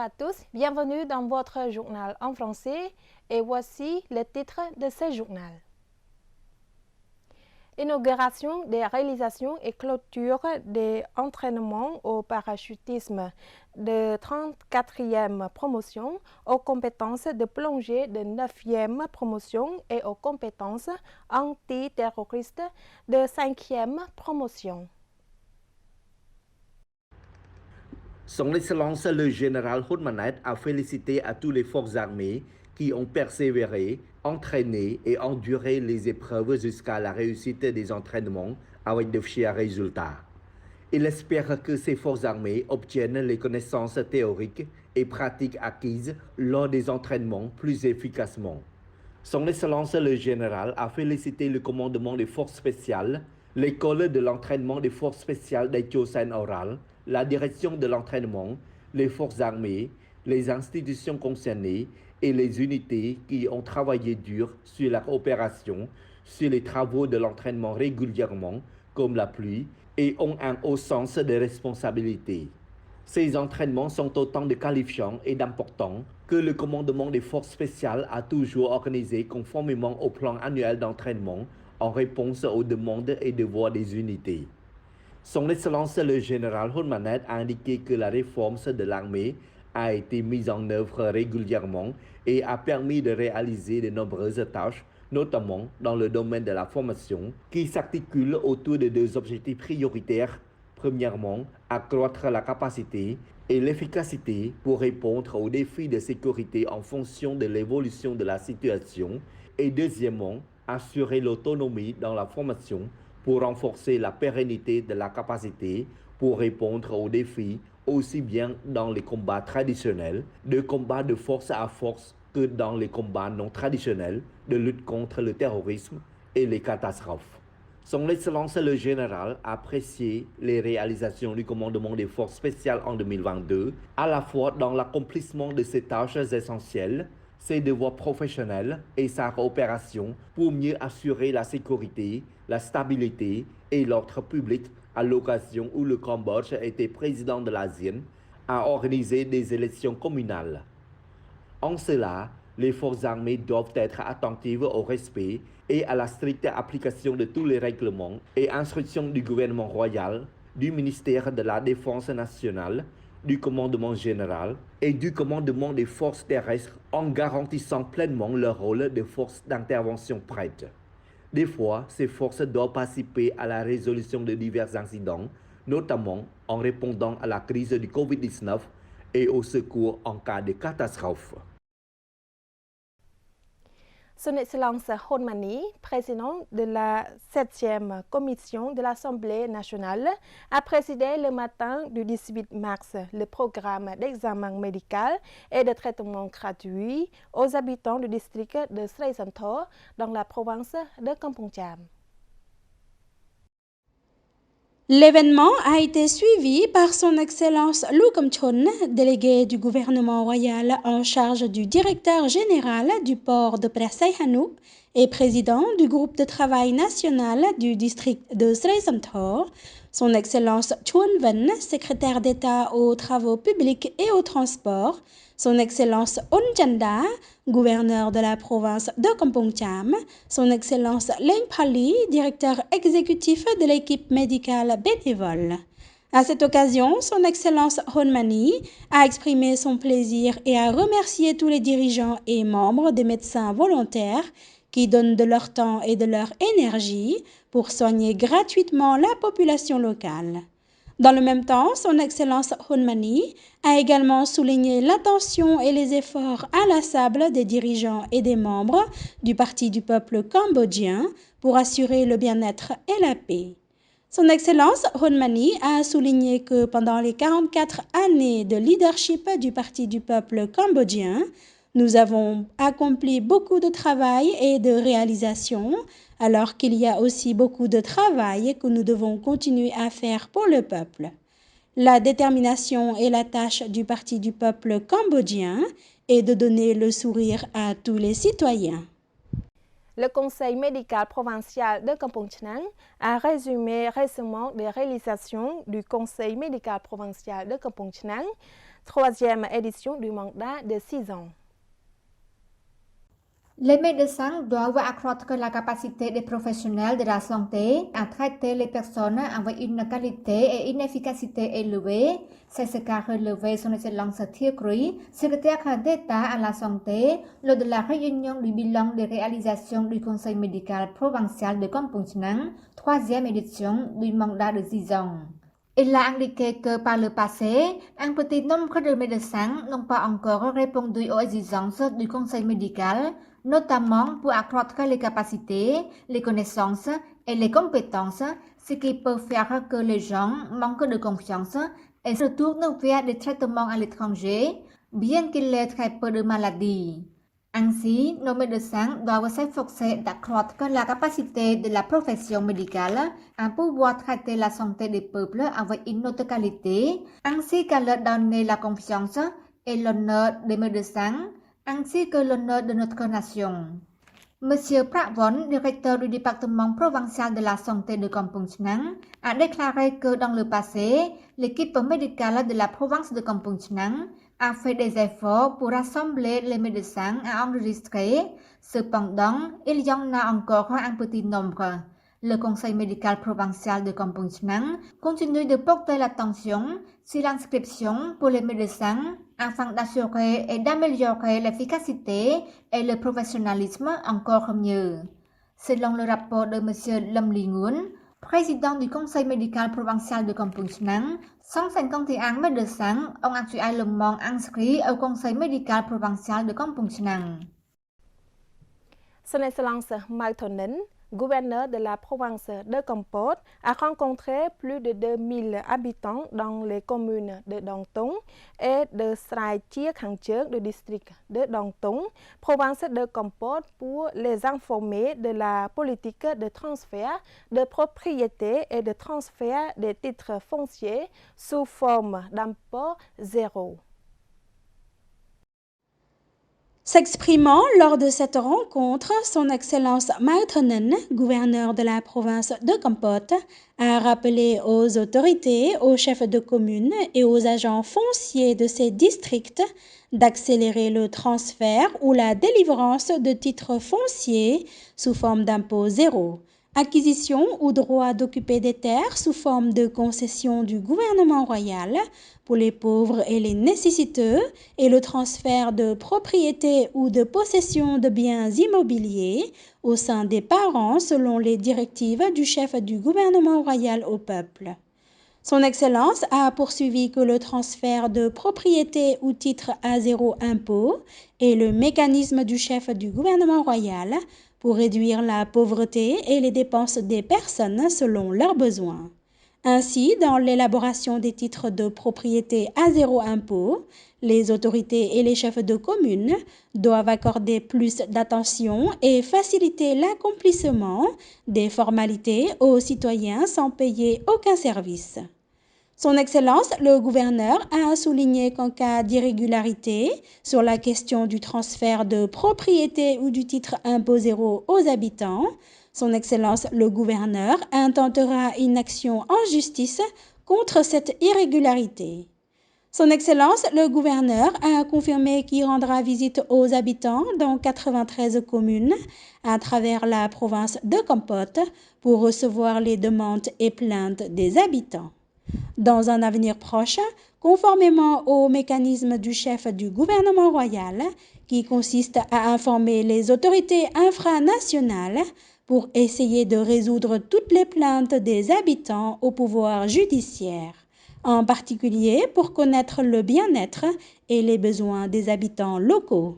à tous, bienvenue dans votre journal en français et voici le titre de ce journal. Inauguration des réalisations et clôture des entraînements au parachutisme de 34e promotion aux compétences de plongée de 9e promotion et aux compétences antiterroristes de 5e promotion. Son Excellence le général Hun Manet a félicité à toutes les forces armées qui ont persévéré, entraîné et enduré les épreuves jusqu'à la réussite des entraînements avec de fiers résultats. Il espère que ces forces armées obtiennent les connaissances théoriques et pratiques acquises lors des entraînements plus efficacement. Son Excellence le général a félicité le commandement des forces spéciales, l'école de l'entraînement des forces spéciales d'Etiosen Oral, la direction de l'entraînement, les forces armées, les institutions concernées et les unités qui ont travaillé dur sur la coopération, sur les travaux de l'entraînement régulièrement, comme la pluie, et ont un haut sens de responsabilité. Ces entraînements sont autant de qualifiants et d'importants que le commandement des forces spéciales a toujours organisé conformément au plan annuel d'entraînement en réponse aux demandes et devoirs des unités. Son Excellence le général Hun Manet a indiqué que la réforme de l'armée a été mise en œuvre régulièrement et a permis de réaliser de nombreuses tâches, notamment dans le domaine de la formation, qui s'articule autour de deux objectifs prioritaires. Premièrement, accroître la capacité et l'efficacité pour répondre aux défis de sécurité en fonction de l'évolution de la situation. Et deuxièmement, assurer l'autonomie dans la formation pour renforcer la pérennité de la capacité pour répondre aux défis aussi bien dans les combats traditionnels, de combats de force à force, que dans les combats non traditionnels de lutte contre le terrorisme et les catastrophes. Son Excellence le général a apprécié les réalisations du commandement des forces spéciales en 2022, à la fois dans l'accomplissement de ses tâches essentielles, ses devoirs professionnels et sa coopération pour mieux assurer la sécurité, la stabilité et l'ordre public à l'occasion où le Cambodge était président de l'ASEAN, a organisé des élections communales. En cela, les forces armées doivent être attentives au respect et à la stricte application de tous les règlements et instructions du gouvernement royal, du ministère de la Défense nationale, du commandement général et du commandement des forces terrestres en garantissant pleinement leur rôle de force d'intervention prête. Des fois, ces forces doivent participer à la résolution de divers incidents, notamment en répondant à la crise du Covid-19 et au secours en cas de catastrophe. Son Excellence Hun Mani, président de la 7e commission de l'Assemblée nationale, a présidé le matin du 18 mars le programme d'examen médical et de traitement gratuit aux habitants du district de Srey Santhor dans la province de Kampong Cham. L'événement a été suivi par son Excellence Lou Kam Chon, délégué du gouvernement royal en charge du directeur général du port de Prasai Hanoup et président du groupe de travail national du district de Srey Santhor, son Excellence Chuan Ven, secrétaire d'État aux travaux publics et aux transports, son Excellence On Chanda, gouverneur de la province de Kampong Cham, son Excellence Leng Pali, directeur exécutif de l'équipe médicale bénévole. À cette occasion, son Excellence Hun Mani a exprimé son plaisir et a remercié tous les dirigeants et membres des médecins volontaires qui donnent de leur temps et de leur énergie pour soigner gratuitement la population locale. Dans le même temps, son Excellence Hun Mani a également souligné l'attention et les efforts inlassables des dirigeants et des membres du Parti du peuple cambodgien pour assurer le bien-être et la paix. Son Excellence Hun Mani a souligné que pendant les 44 années de leadership du Parti du peuple cambodgien, nous avons accompli beaucoup de travail et de réalisations, alors qu'il y a aussi beaucoup de travail que nous devons continuer à faire pour le peuple. La détermination et la tâche du Parti du peuple cambodgien est de donner le sourire à tous les citoyens. Le Conseil médical provincial de Kampong Cham a résumé récemment les réalisations du Conseil médical provincial de Kampong Cham troisième édition du mandat de 6 ans. Les médecins doivent accroître la capacité des professionnels de la santé à traiter les personnes avec une qualité et une efficacité élevées. C'est ce qu'a relevé son Excellence Thierry, secrétaire d'État à la santé, lors de la réunion du bilan des réalisations du Conseil médical provincial de Kampong Chhnang, troisième édition du mandat de 6 ans. Il a indiqué que par le passé, un petit nombre de médecins n'ont pas encore répondu aux exigences du Conseil médical, notamment pour accroître les capacités, les connaissances et les compétences, ce qui peut faire que les gens manquent de confiance et se tournent vers des traitements à l'étranger, bien qu'il y ait très peu de maladies. Ainsi, nos médecins doivent s'efforcer d'accroître la capacité de la profession médicale à pouvoir traiter la santé des peuples avec une autre qualité, ainsi qu'à leur donner la confiance et l'honneur des médecins, ainsi que l'honneur de notre nation. Monsieur Pravon, directeur du département provincial de la santé de Kampong Chhnang, a déclaré que dans le passé, l'équipe médicale de la province de Kampong Chhnang a fait des efforts pour rassembler les médecins à enregistrer. Cependant, il y en a encore un petit nombre. Le Conseil médical provincial de Kampong Chhnang continue de porter l'attention sur l'inscription pour les médecins afin d'assurer et d'améliorer l'efficacité et le professionnalisme encore mieux. Selon le rapport de M. Lam Li-Nguyen, président du Conseil médical provincial de Kampong Chhnang, 151 médecins ont actuellement inscrit au Conseil médical provincial de Kampong Chhnang. Son Excellence Mike Thonen, gouverneur de la province de Kampot, a rencontré plus de 2000 habitants dans les communes de Dong Tong et de Srai Chia Khang Cheuk du district de Dong Tong, province de Kampot, pour les informer de la politique de transfert de propriété et de transfert des titres fonciers sous forme d'impôt zéro. S'exprimant lors de cette rencontre, son Excellence Mike Thonen, gouverneur de la province de Kampot, a rappelé aux autorités, aux chefs de commune et aux agents fonciers de ces districts d'accélérer le transfert ou la délivrance de titres fonciers sous forme d'impôt zéro, acquisition ou droit d'occuper des terres sous forme de concession du gouvernement royal pour les pauvres et les nécessiteux, et le transfert de propriété ou de possession de biens immobiliers au sein des parents selon les directives du chef du gouvernement royal au peuple. Son Excellence a poursuivi que le transfert de propriété ou titre à zéro impôt est le mécanisme du chef du gouvernement royal pour réduire la pauvreté et les dépenses des personnes selon leurs besoins. Ainsi, dans l'élaboration des titres de propriété à zéro impôt, les autorités et les chefs de commune doivent accorder plus d'attention et faciliter l'accomplissement des formalités aux citoyens sans payer aucun service. Son Excellence, le gouverneur, a souligné qu'en cas d'irrégularité sur la question du transfert de propriété ou du titre impôt zéro aux habitants, Son Excellence, le gouverneur, intentera une action en justice contre cette irrégularité. Son Excellence, le gouverneur, a confirmé qu'il rendra visite aux habitants dans 93 communes à travers la province de Kampot pour recevoir les demandes et plaintes des habitants. Dans un avenir proche, conformément au mécanisme du chef du gouvernement royal, qui consiste à informer les autorités infranationales pour essayer de résoudre toutes les plaintes des habitants au pouvoir judiciaire, en particulier pour connaître le bien-être et les besoins des habitants locaux.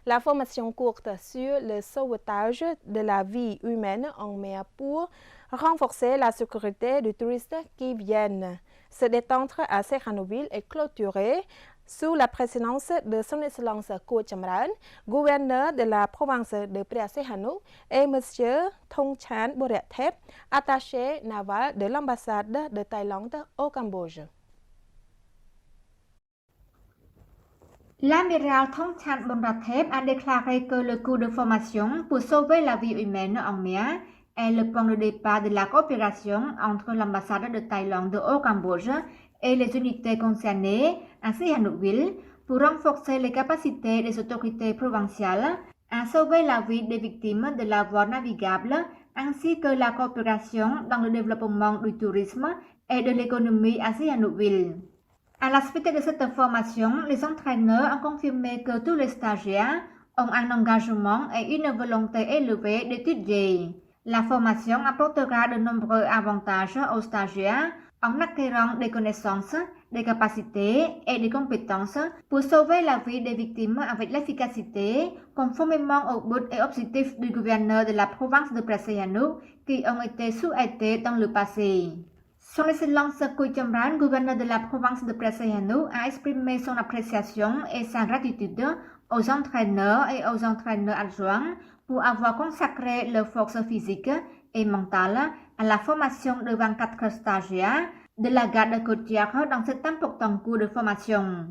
La formation courte sur le sauvetage de la vie humaine en mer pour renforcer la sécurité des touristes qui viennent se détendre à Sihanoukville est clôturée sous la présidence de son Excellence Koh Chamran, gouverneur de la province de Phra Sihanouk, et M. Thong Chan Borathep, attaché naval de l'ambassade de Thaïlande au Cambodge. L'amiral Thong Chan Borathep a déclaré que le cours de formation pour sauver la vie humaine en mer est le point de départ de la coopération entre l'ambassade de Thaïlande au Cambodge et les unités concernées, ainsi à Nouville, pour renforcer les capacités des autorités provinciales à sauver la vie des victimes de la voie navigable, ainsi que la coopération dans le développement du tourisme et de l'économie ainsi à Nouville. À la suite de cette formation, les entraîneurs ont confirmé que tous les stagiaires ont un engagement et une volonté élevée d'étudier. La formation apportera de nombreux avantages aux stagiaires en acquérant des connaissances, des capacités et des compétences pour sauver la vie des victimes avec l'efficacité, conformément au but et objectifs du gouverneur de la province de Prasay Hanouk qui ont été souhaités dans le passé. Son Excellence Kui Chamran, gouverneur de la province de Prasay Hanouk, a exprimé son appréciation et sa gratitude aux entraîneurs et aux entraîneurs adjoints pour avoir consacré leurs forces physiques et mentales à la formation de 24 stagiaires de la garde côtière dans cet important cours de formation.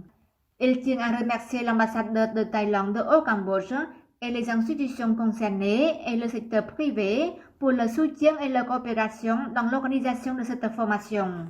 Il tient à remercier l'ambassadeur de Thaïlande au Cambodge et les institutions concernées et le secteur privé pour le soutien et la coopération dans l'organisation de cette formation.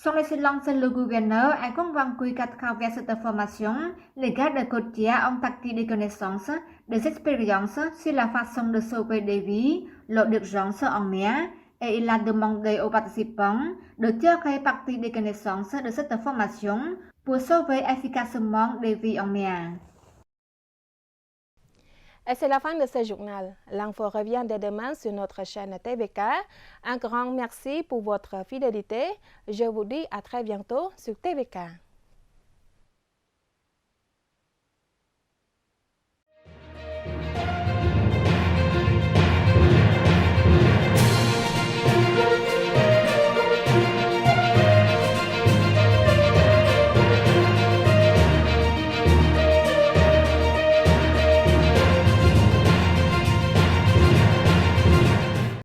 Son Excellence le gouverneur est convaincu qu'à travers cette formation, les gardes côtiers ont acquis des connaissances, des expériences sur la façon de sauver des vies lors d'urgences en mer et il a demandé aux participants de tirer parti des connaissances de cette formation pour sauver efficacement des vies en mer. Et c'est la fin de ce journal. L'info revient dès demain sur notre chaîne TVK. Un grand merci pour votre fidélité. Je vous dis à très bientôt sur TVK.